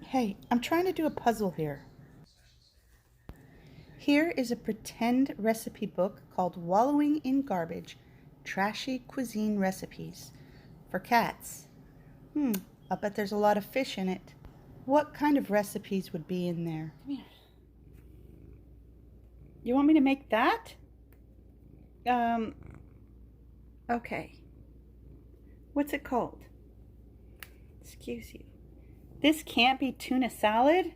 Hey, I'm trying to do a puzzle here. Here is a pretend recipe book called Wallowing in Garbage, Trashy Cuisine Recipes for Cats. I'll bet there's a lot of fish in it. What kind of recipes would be in there? Come here. You want me to make that? Okay. What's it called? Excuse you. This can't be tuna salad?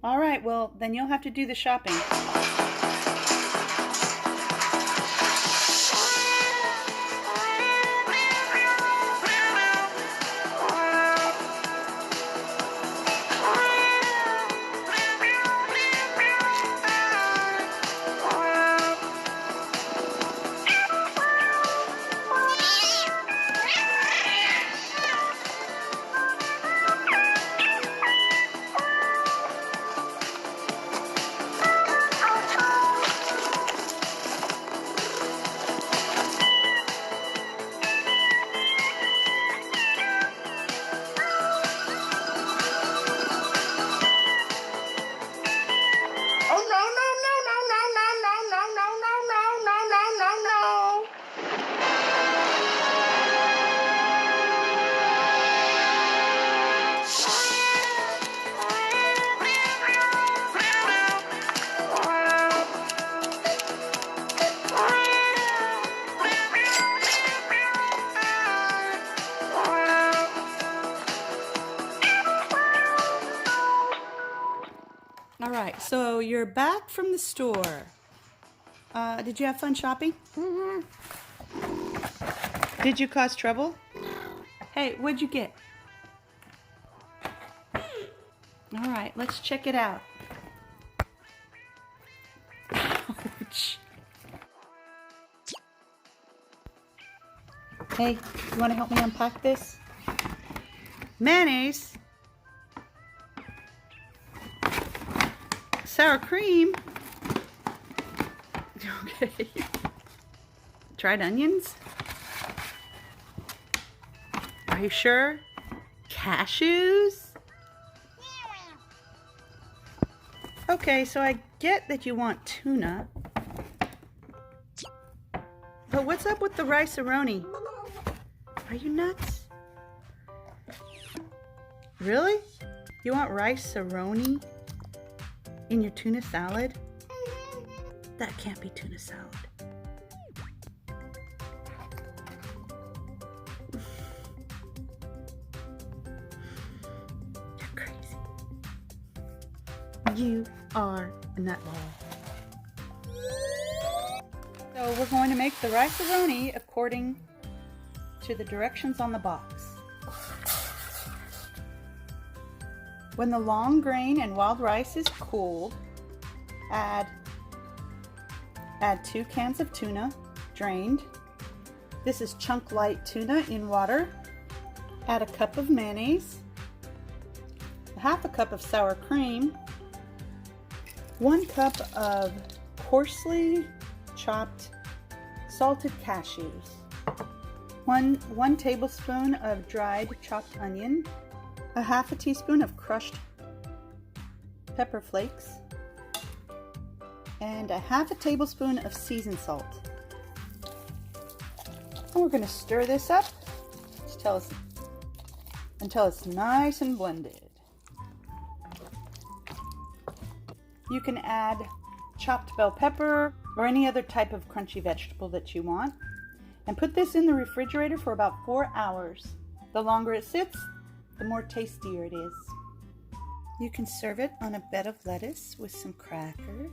All right, well, then you'll have to do the shopping. All right, so you're back from the store. Did you have fun shopping? Mm-hmm. Did you cause trouble? No. Hey, what'd you get? All right, let's check it out. Ouch. Hey, you want to help me unpack this? Mayonnaise. Sour cream. Okay. Dried onions. Are you sure? Cashews? Okay, so I get that you want tuna. But what's up with the rice-a-roni? Are you nuts? Really? You want rice-a-roni in your tuna salad? That can't be tuna salad. You're crazy. You are a nutball. So we're going to make the rice-a-roni according to the directions on the box. When the long grain and wild rice is cooled, add 2 cans of tuna, drained. This is chunk light tuna in water. Add a cup of mayonnaise, half a cup of sour cream, 1 cup of coarsely chopped salted cashews, 1 tablespoon of dried chopped onion, a half a teaspoon of crushed pepper flakes, and a half a tablespoon of seasoned salt. And we're going to stir this up until it's nice and blended. You can add chopped bell pepper or any other type of crunchy vegetable that you want, and put this in the refrigerator for about 4 hours. The longer it sits, the more tastier it is. You can serve it on a bed of lettuce with some crackers.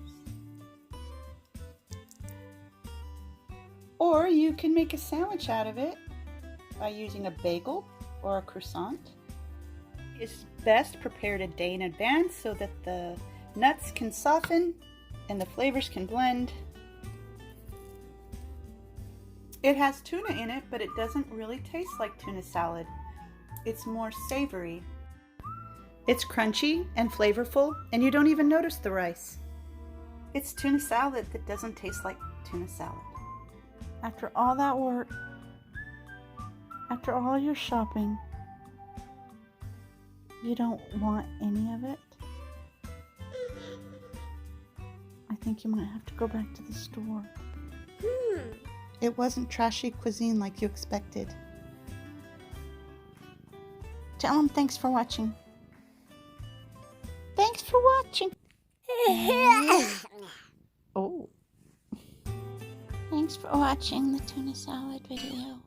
Or you can make a sandwich out of it by using a bagel or a croissant. It's best prepared a day in advance so that the nuts can soften and the flavors can blend. It has tuna in it, but it doesn't really taste like tuna salad. It's more savory. It's crunchy and flavorful, and you don't even notice the rice. It's tuna salad that doesn't taste like tuna salad. After all that work, after all your shopping, You don't want any of it? I think you might have to go back to the store. It wasn't trashy cuisine like you expected. Tell them thanks for watching. Thanks for watching. Oh. Thanks for watching the tuna salad video.